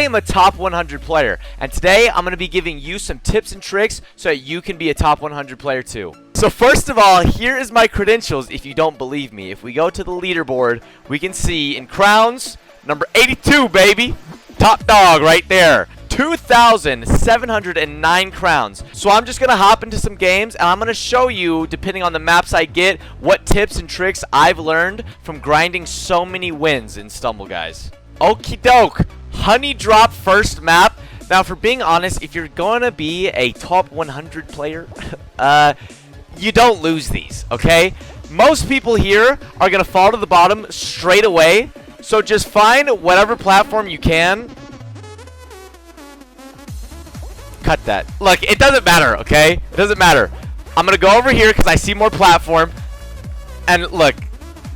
am a top 100 player, and today I'm going to be giving you some tips and tricks so that you can be a top 100 player too. So first of all, here is my credentials if you don't believe me. If we go to the leaderboard, we can see in crowns, number 82, baby. Top dog right there. 2,709 crowns. So I'm just going to hop into some games, and I'm going to show you, depending on the maps I get, what tips and tricks I've learned from grinding so many wins in Stumble Guys. Okie doke. Honey drop first map. Now, for being honest, if you're going to be a top 100 player, you don't lose these, okay? Most people here are going to fall to the bottom straight away. So just find whatever platform you can. Cut that. Look, it doesn't matter, okay? It doesn't matter. I'm going to go over here because I see more platform. And look,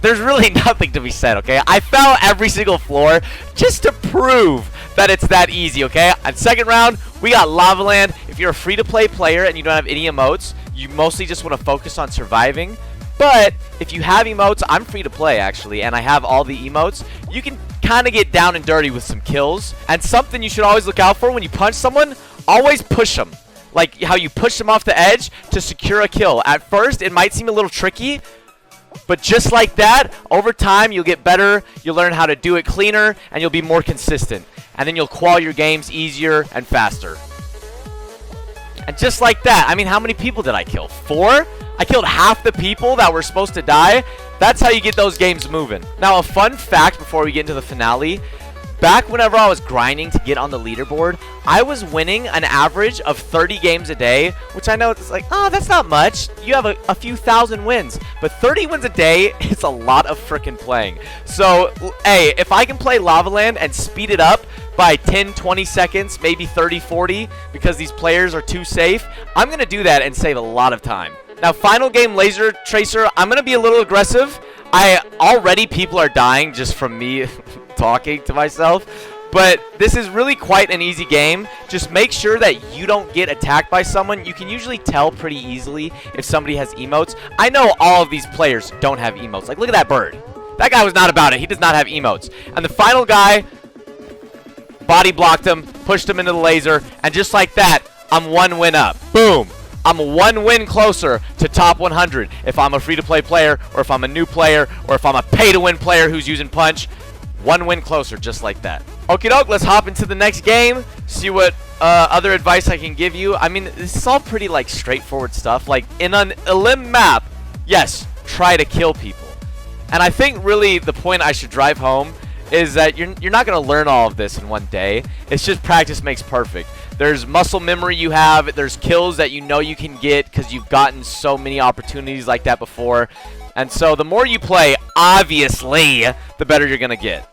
there's really nothing to be said, okay? I fell every single floor just to prove that it's that easy, okay? On second round, we got Lava Land. If you're a free-to-play player and you don't have any emotes, you mostly just want to focus on surviving. But if you have emotes, I'm free to play actually, and I have all the emotes. You can kind of get down and dirty with some kills. And something you should always look out for when you punch someone, always push them. Like how you push them off the edge to secure a kill. At first, it might seem a little tricky, but just like that, over time, you'll get better. You'll learn how to do it cleaner, and you'll be more consistent. And then you'll qual your games easier and faster. And just like that, I mean, how many people did I kill? 4? I killed half the people that were supposed to die. That's how you get those games moving. Now, a fun fact before we get into the finale. Back whenever I was grinding to get on the leaderboard, I was winning an average of 30 games a day, which I know it's like, oh, that's not much. You have a few thousand wins. But 30 wins a day is a lot of freaking playing. So, hey, if I can play Lava Land and speed it up by 10, 20 seconds, maybe 30, 40, because these players are too safe, I'm going to do that and save a lot of time. Now, final game Laser Tracer, I'm going to be a little aggressive. Already people are dying just from me talking to myself. But this is really quite an easy game. Just make sure that you don't get attacked by someone. You can usually tell pretty easily if somebody has emotes. I know all of these players don't have emotes. Like, look at that bird. That guy was not about it. He does not have emotes. And the final guy, body blocked him, pushed him into the laser, and just like that, I'm 1 win up. Boom. I'm 1 win closer to top 100 if I'm a free-to-play player, or if I'm a new player, or if I'm a pay-to-win player who's using punch. 1 win closer, just like that. Okie doke, let's hop into the next game, see what other advice I can give you. I mean, this is all pretty, like, straightforward stuff. Like, in an elim map, yes, try to kill people. And I think, really, the point I should drive home is that you're not going to learn all of this in one day. It's just practice makes perfect. There's muscle memory you have. There's kills that you know you can get because you've gotten so many opportunities like that before. And so the more you play, obviously, the better you're going to get.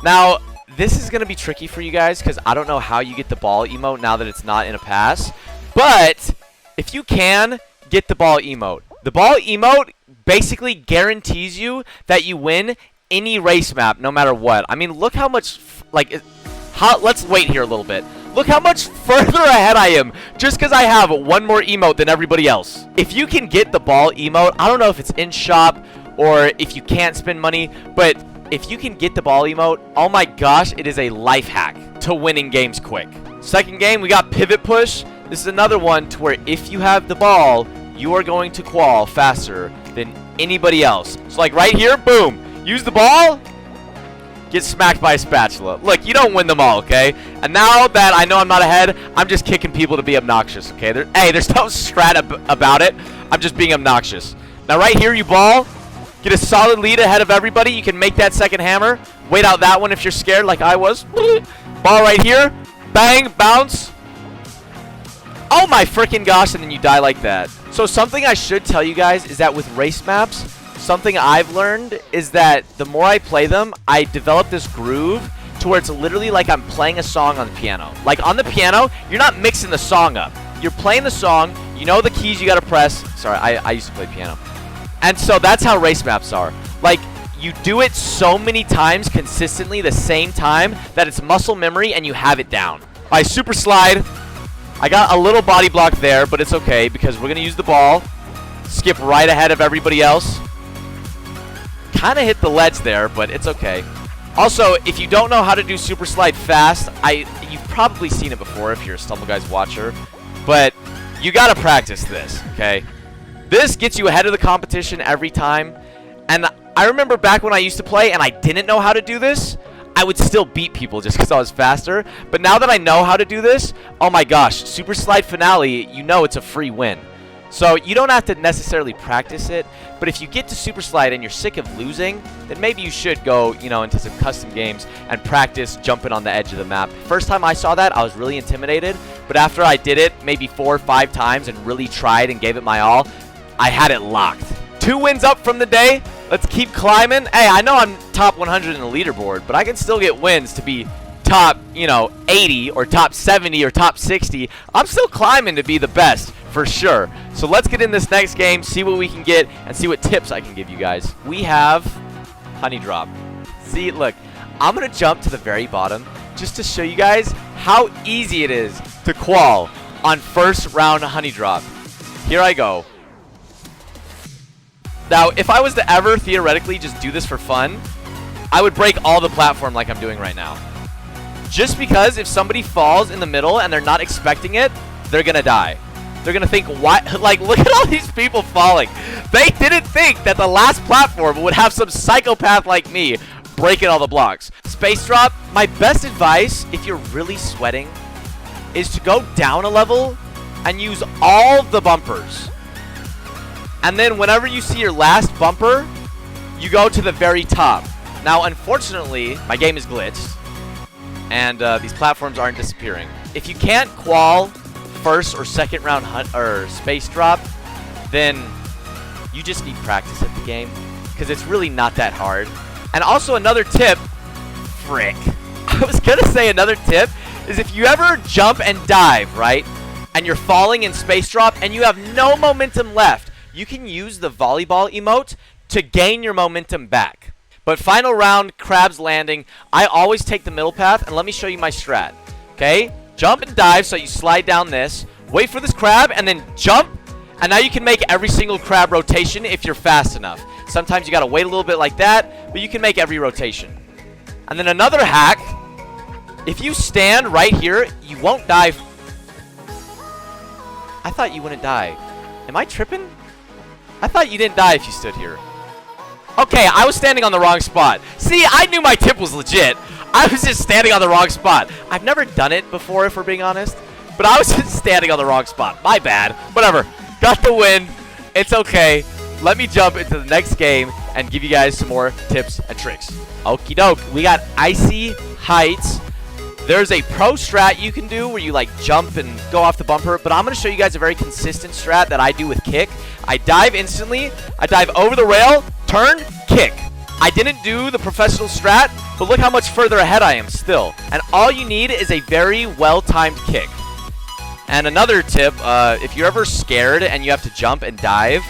Now, this is going to be tricky for you guys because I don't know how you get the ball emote now that it's not in a pass. But if you can, get the ball emote. The ball emote basically guarantees you that you win any race map no matter what. I mean, look how much, let's wait here a little bit. Look how much further ahead I am just because I have 1 more emote than everybody else. If you can get the ball emote, I don't know if it's in shop or if you can't spend money, but if you can get the ball emote, oh my gosh, it is a life hack to winning games quick. Second game, we got pivot push. This is another one to where if you have the ball, you are going to qual faster than anybody else. So like right here, boom, use the ball, get smacked by a spatula. Look, you don't win them all, okay? And now that I know I'm not ahead, I'm just kicking people to be obnoxious, okay? There's no strat about it. I'm just being obnoxious. Now right here, you ball. Get a solid lead ahead of everybody. You can make that second hammer. Wait out that one if you're scared like I was. Ball right here. Bang, bounce. Oh my freaking gosh, and then you die like that. So something I should tell you guys is that with race maps, something I've learned is that the more I play them, I develop this groove to where it's literally like I'm playing a song on the piano. Like on the piano, you're not mixing the song up. You're playing the song, you know the keys you gotta press. Sorry, I used to play piano. And so that's how race maps are. Like, you do it so many times consistently the same time that it's muscle memory and you have it down. All right, super slide. I got a little body block there, but it's okay because we're going to use the ball. Skip right ahead of everybody else. Kind of hit the ledge there, but it's okay. Also, if you don't know how to do super slide fast, you've probably seen it before if you're a Stumble Guys watcher, but you gotta practice this, okay? This gets you ahead of the competition every time, and I remember back when I used to play and I didn't know how to do this, I would still beat people just because I was faster, but now that I know how to do this, oh my gosh, super slide finale, you know it's a free win. So you don't have to necessarily practice it, but if you get to super slide and you're sick of losing, then maybe you should go, you know, into some custom games and practice jumping on the edge of the map. First time I saw that, I was really intimidated, but after I did it maybe 4 or 5 times and really tried and gave it my all, I had it locked. 2 wins up from the day. Let's keep climbing. Hey, I know I'm top 100 in the leaderboard, but I can still get wins to be top, you know, 80 or top 70 or top 60. I'm still climbing to be the best for sure. So let's get in this next game, see what we can get, and see what tips I can give you guys. We have honey drop. See, look, I'm gonna jump to the very bottom just to show you guys how easy it is to qual on first round honey drop. Here I go. Now, if I was to ever theoretically just do this for fun, I would break all the platform like I'm doing right now. Just because if somebody falls in the middle and they're not expecting it, they're gonna die. They're gonna think, why? Like, look at all these people falling. They didn't think that the last platform would have some psychopath like me breaking all the blocks. Space drop, my best advice, if you're really sweating, is to go down a level and use all the bumpers. And then whenever you see your last bumper, you go to the very top. Now, unfortunately, my game is glitched, and these platforms aren't disappearing. If you can't qual first or second round space drop, then you just need practice at the game, because it's really not that hard. And also another tip, frick. I was gonna say another tip is if you ever jump and dive, right, and you're falling in space drop and you have no momentum left, you can use the volleyball emote to gain your momentum back. But final round, crabs landing, I always take the middle path, and let me show you my strat. Okay? Jump and dive, so you slide down this, wait for this crab, and then jump, and now you can make every single crab rotation if you're fast enough. Sometimes you gotta wait a little bit like that, but you can make every rotation. And then another hack, if you stand right here, you won't die. I thought you wouldn't die. Am I tripping? I thought you didn't die if you stood here. Okay, I was standing on the wrong spot. See, I knew my tip was legit. I was just standing on the wrong spot. I've never done it before, if we're being honest, but I was just standing on the wrong spot. My bad. Whatever. Got the win. It's okay. Let me jump into the next game and give you guys some more tips and tricks. Okie doke. We got Icy Heights. There's a pro strat you can do where you like jump and go off the bumper, but I'm going to show you guys a very consistent strat that I do with kick. I dive instantly, I dive over the rail, turn, kick. I didn't do the professional strat, but look how much further ahead I am still. And all you need is a very well-timed kick. And another tip, if you're ever scared and you have to jump and dive,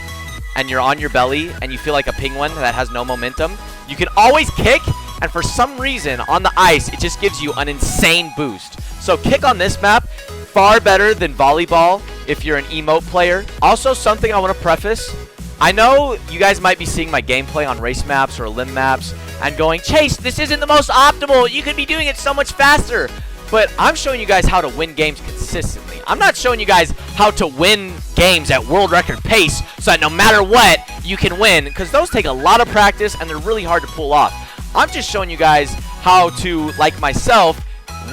and you're on your belly and you feel like a penguin that has no momentum, you can always kick, and for some reason on the ice it just gives you an insane boost. So kick on this map, far better than volleyball if you're an emote player. Also, something I want to preface, I know you guys might be seeing my gameplay on race maps or elim maps and going, Chase, this isn't the most optimal, you could be doing it so much faster. But I'm showing you guys how to win games consistently. I'm not showing you guys how to win games at world record pace so that no matter what, you can win, because those take a lot of practice and they're really hard to pull off. I'm just showing you guys how to, like myself,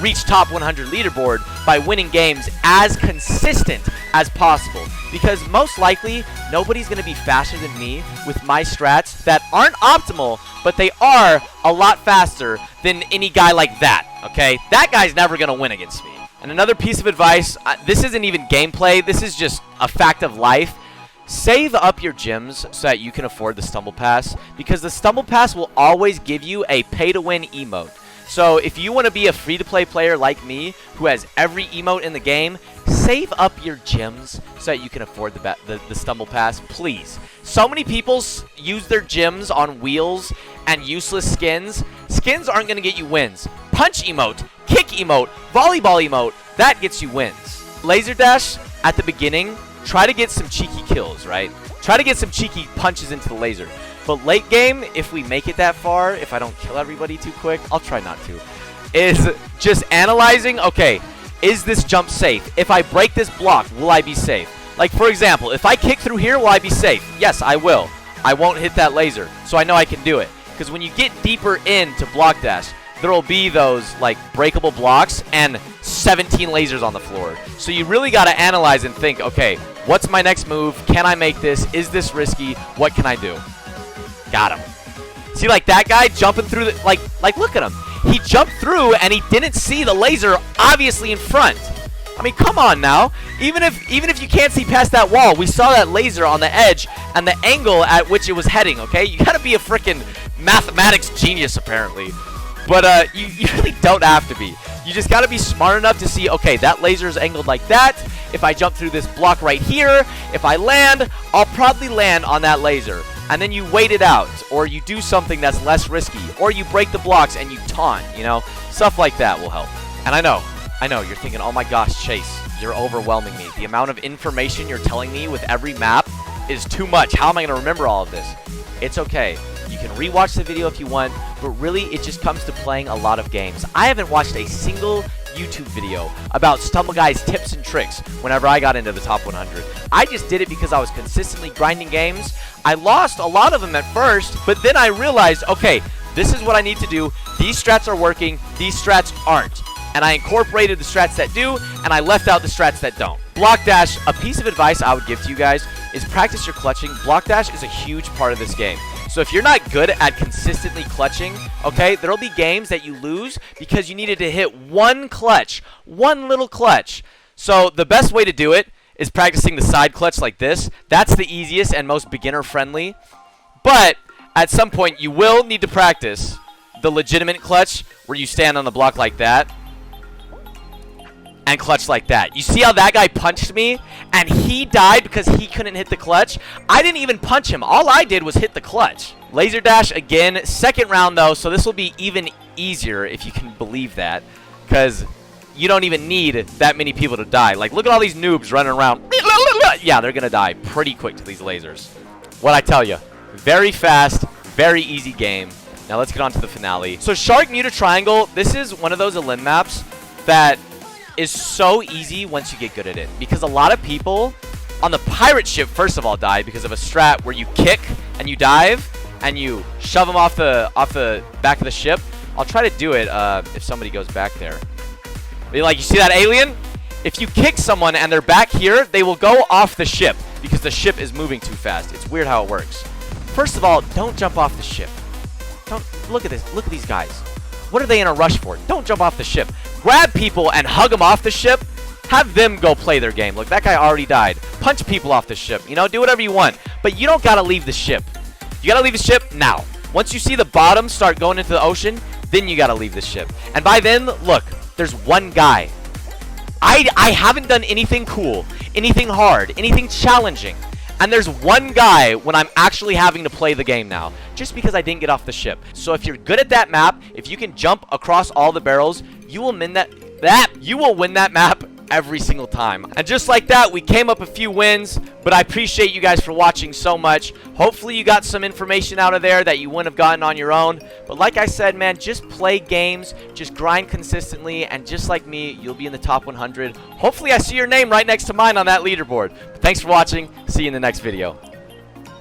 reach top 100 leaderboard by winning games as consistent as possible. Because most likely, nobody's going to be faster than me with my strats that aren't optimal, but they are a lot faster than any guy like that, okay? That guy's never going to win against me. And another piece of advice, this isn't even gameplay, this is just a fact of life. Save up your gems so that you can afford the Stumble Pass, because the Stumble Pass will always give you a pay-to-win emote. So if you want to be a free-to-play player like me, who has every emote in the game, save up your gems so that you can afford the Stumble Pass, please. So many people use their gems on wheels and useless skins. Skins aren't going to get you wins. Punch emote, kick emote, volleyball emote, that gets you wins. Laser dash at the beginning, try to get some cheeky kills, right? Try to get some cheeky punches into the laser. But late game, if we make it that far, if I don't kill everybody too quick, I'll try not to, is just analyzing, okay, is this jump safe? If I break this block, will I be safe? Like, for example, if I kick through here, will I be safe? Yes, I will. I won't hit that laser, so I know I can do it. Because when you get deeper into block dash, there will be those, like, breakable blocks and 17 lasers on the floor. So you really got to analyze and think, okay, what's my next move? Can I make this? Is this risky? What can I do? Got him. See, like, that guy jumping through the, like, look at him. He jumped through and he didn't see the laser obviously in front. I mean, come on now. Even if you can't see past that wall, we saw that laser on the edge and the angle at which it was heading, okay? You gotta be a freaking mathematics genius, apparently. But you really don't have to be. You just gotta be smart enough to see, okay, that laser is angled like that. If I jump through this block right here, if I land, I'll probably land on that laser. And then you wait it out, or you do something that's less risky, or you break the blocks and you taunt, you know? Stuff like that will help. And I know, you're thinking, oh my gosh, Chase, you're overwhelming me. The amount of information you're telling me with every map is too much. How am I going to remember all of this? It's okay. You can rewatch the video if you want, but really it just comes to playing a lot of games. I haven't watched a single YouTube video about Stumble Guy's tips and tricks whenever I got into the top 100. I just did it because I was consistently grinding games. I lost a lot of them at first, but then I realized, okay, this is what I need to do. These strats are working, these strats aren't. And I incorporated the strats that do, and I left out the strats that don't. Block dash, a piece of advice I would give to you guys is practice your clutching. Block dash is a huge part of this game. So if you're not good at consistently clutching, okay, there'll be games that you lose because you needed to hit one clutch, one little clutch. So the best way to do it is practicing the side clutch like this. That's the easiest and most beginner friendly. But at some point you will need to practice the legitimate clutch where you stand on the block like that and clutch like that. You see how that guy punched me and he died because he couldn't hit the clutch? I didn't even punch him. All I did was hit the clutch. Laser dash again. Second round though, so this will be even easier if you can believe that, because you don't even need that many people to die. Like, look at all these noobs running around. Yeah, they're gonna die pretty quick to these lasers. What I tell you, very fast, very easy game. Now let's get on to the finale. So Shark Muta Triangle, this is one of those elim maps that is so easy once you get good at it, because a lot of people on the pirate ship first of all die because of a strat where you kick and you dive and you shove them off the back of the ship. I'll try to do it if somebody goes back there. Like, you see that alien? If you kick someone and they're back here, they will go off the ship because the ship is moving too fast. It's weird how it works. First of all, don't jump off the ship. Don't look at this. Look at these guys. What are they in a rush for? Don't jump off the ship. Grab people and hug them off the ship. Have them go play their game. Look, that guy already died. Punch people off the ship. You know, do whatever you want. But you don't got to leave the ship. You got to leave the ship now. Once you see the bottom start going into the ocean, then you got to leave the ship. And by then, look, there's one guy. I haven't done anything cool, anything hard, anything challenging. And there's one guy when I'm actually having to play the game now, just because I didn't get off the ship. So if you're good at that map, if you can jump across all the barrels, you will win that map every single time. And just like that, we came up a few wins, but I appreciate you guys for watching so much. Hopefully you got some information out of there that you wouldn't have gotten on your own. But like I said, man, just play games, just grind consistently, and just like me, you'll be in the top 100. Hopefully I see your name right next to mine on that leaderboard. But thanks for watching. See you in the next video.